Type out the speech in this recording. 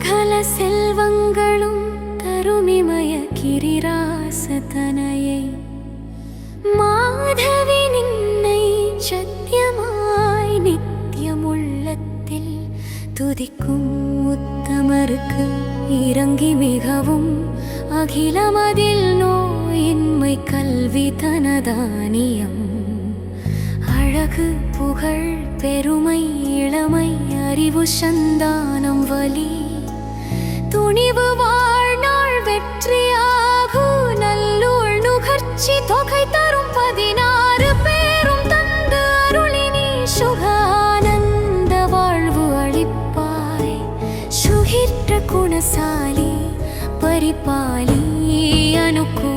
சகல செல்வங்களும் தருமிமய கிரிராசதனையை மாதவி நின்னை சத்தியமாய் நித்தியமுள்ளத்தில் துதிக்கும் உத்தமருக்கு இறங்கி மிகவும் அகிலமதில் நோயின்மை கல்வி தனதானியம் அழகு புகழ் பெருமை இளமை அறிவு சந்தானம் வலி துணிவு வாழ்நாள் வெற்றியாகு நல்லூழ் நுகர்ச்சி தொகை தரும் 16 பேரும் தந்து அருளினி சுகானந்த வாழ்வு அளிப்பாய் சுகிற்ற குணசாலி परिपाली अनुकूल।